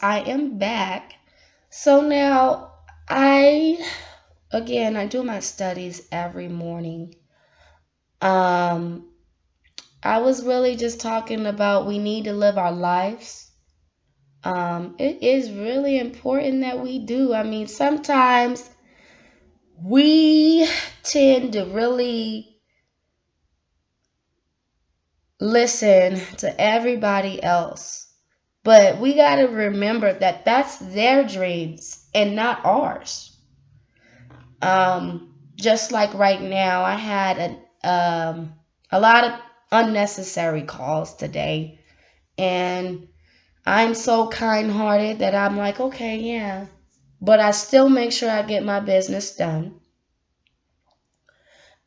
I am back. So now I do my studies every morning. Um, I was really just talking about we need to live our lives. It is really important that we do. I mean, sometimes we tend to really listen to everybody else. But we got to remember that that's their dreams and not ours. Just like right now, I had a lot of unnecessary calls today, and I'm so kind-hearted that I'm like, okay, yeah, but I still make sure I get my business done.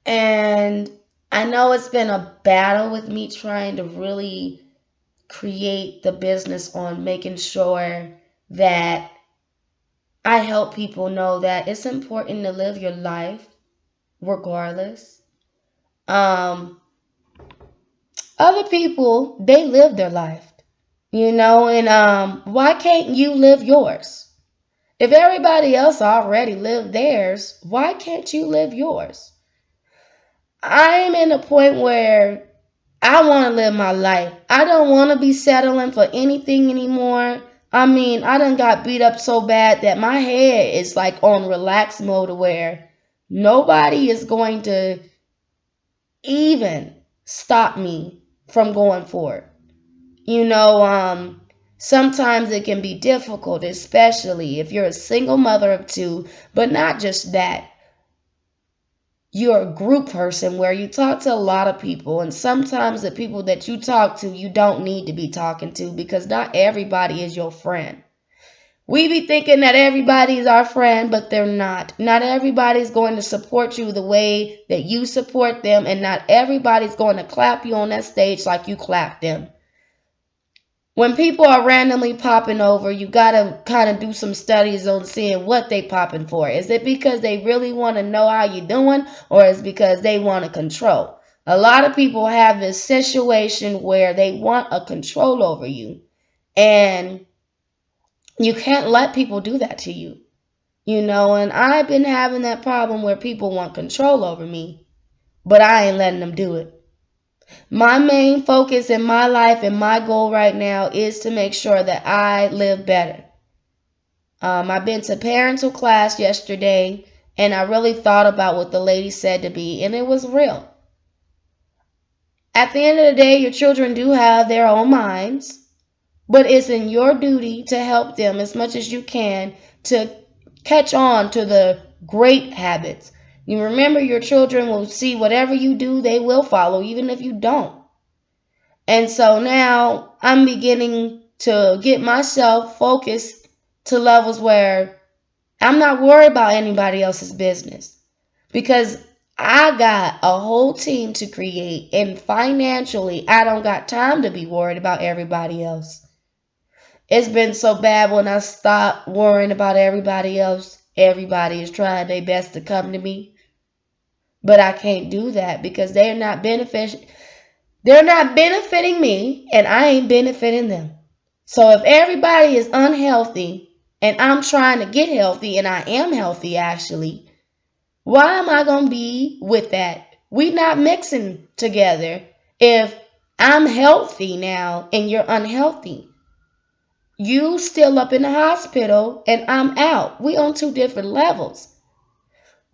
And I know it's been a battle with me trying to really create the business on making sure that I help people know that it's important to live your life regardless. Um, Other people, they live their life, and why can't you live yours? If everybody else already lived theirs, why can't you live yours? I'm in a point where I want to live my life. I don't want to be settling for anything anymore. I mean, I done got beat up so bad that my head is like on relax mode where nobody is going to even stop me from going forward. You know, sometimes it can be difficult, especially if you're a single mother of two, but not just that. You're a group person where you talk to a lot of people, and sometimes the people that you talk to, you don't need to be talking to because not everybody is your friend. We be thinking that everybody is our friend, but they're not. Not everybody's going to support you the way that you support them, and not everybody's going to clap you on that stage like you clap them. When people are randomly popping over, you gotta kind of do some studies on seeing what they popping for. Is it because they really want to know how you doing, or is it because they want to control? A lot of people have this situation where they want a control over you, and you can't let people do that to you. And I've been having that problem where people want control over me, but I ain't letting them do it. My main focus in my life and my goal right now is to make sure that I live better. I've been to parental class yesterday, and I really thought about what the lady said to me, and it was real. At the end of the day, your children do have their own minds, but it's in your duty to help them as much as you can to catch on to the great habits. You remember, your children will see whatever you do, they will follow, even if you don't. And so now I'm beginning to get myself focused to levels where I'm not worried about anybody else's business because I got a whole team to create, and financially, I don't got time to be worried about everybody else. It's been so bad when I stopped worrying about everybody else. Everybody is trying their best to come to me, but I can't do that because they're not benefiting me, and I ain't benefiting them. So if everybody is unhealthy and I'm trying to get healthy, and I am healthy actually, why am I going to be with that? We not mixing together if I'm healthy now and you're unhealthy. You still up in the hospital and I'm out. We on two different levels.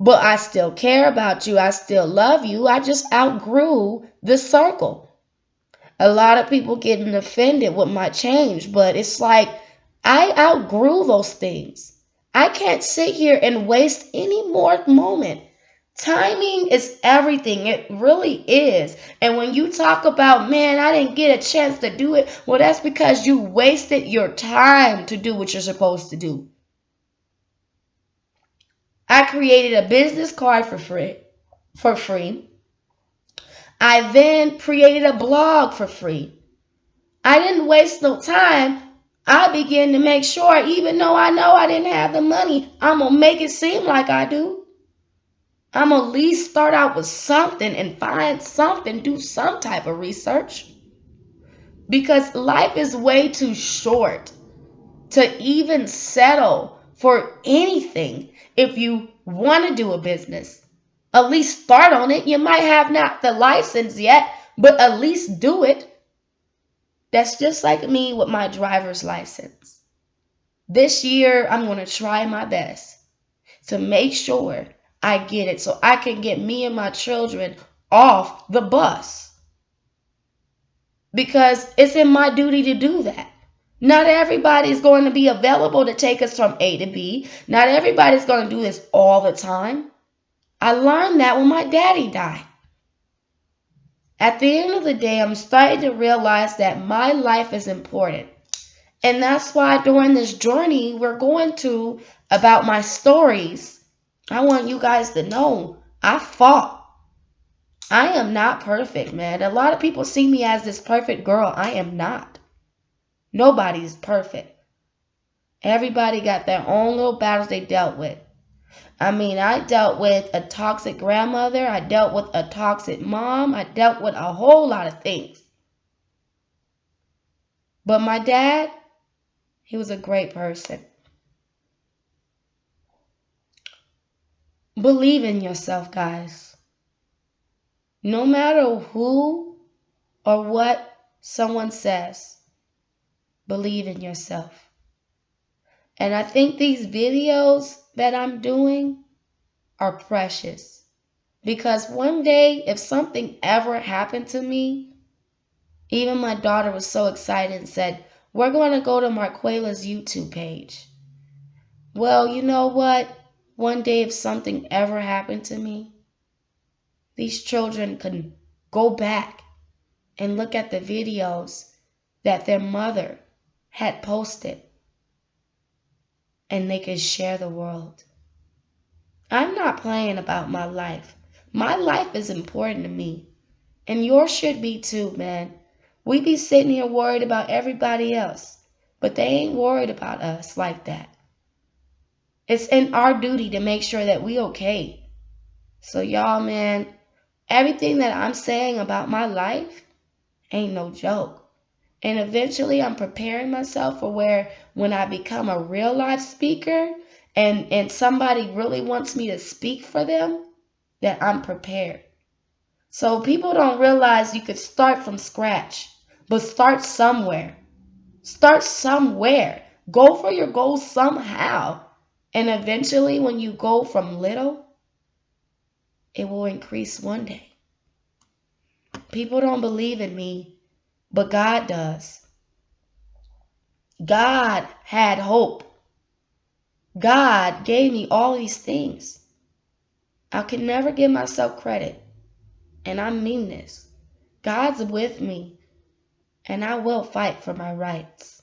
But I still care about you. I still love you. I just outgrew the circle. A lot of people getting offended with my change, but it's like I outgrew those things. I can't sit here and waste any more moment. Timing is everything. It really is. And when you talk about, man, I didn't get a chance to do it, well, that's because you wasted your time to do what you're supposed to do. I created a business card for free. I then created a blog for free. I didn't waste no time. I began to make sure, even though I know I didn't have the money, I'm going to make it seem like I do. I'm going to at least start out with something and find something, do some type of research. Because life is way too short to even settle for anything. If you want to do a business, at least start on it. You might have not the license yet, but at least do it. That's just like me with my driver's license. This year, I'm going to try my best to make sure I get it so I can get me and my children off the bus. Because it's in my duty to do that. Not everybody is going to be available to take us from A to B. Not everybody's going to do this all the time. I learned that when my daddy died. At the end of the day, I'm starting to realize that my life is important. And that's why during this journey we're going to about my stories, I want you guys to know I fought. I am not perfect, man. A lot of people see me as this perfect girl. I am not. Nobody's perfect. Everybody got their own little battles they dealt with. I mean, I dealt with a toxic grandmother. I dealt with a toxic mom. I dealt with a whole lot of things. But my dad, he was a great person. Believe in yourself, guys. No matter who or what someone says, believe in yourself. And I think these videos that I'm doing are precious. Because one day, if something ever happened to me, even my daughter was so excited and said, we're going to go to Marquela's YouTube page. Well, you know what? One day, if something ever happened to me, these children can go back and look at the videos that their mother had posted, and they can share the world. I'm not playing about my life. My life is important to me, and yours should be too, man. We be sitting here worried about everybody else, but they ain't worried about us like that. It's in our duty to make sure that we okay. So y'all, man, everything that I'm saying about my life ain't no joke. And eventually I'm preparing myself for where when I become a real life speaker and somebody really wants me to speak for them, that I'm prepared. So people don't realize you could start from scratch, but start somewhere. Start somewhere. Go for your goals somehow. And eventually when you go from little, it will increase one day. People don't believe in me, but God does. God had hope. God gave me all these things. I can never give myself credit. And I mean this. God's with me, and I will fight for my rights.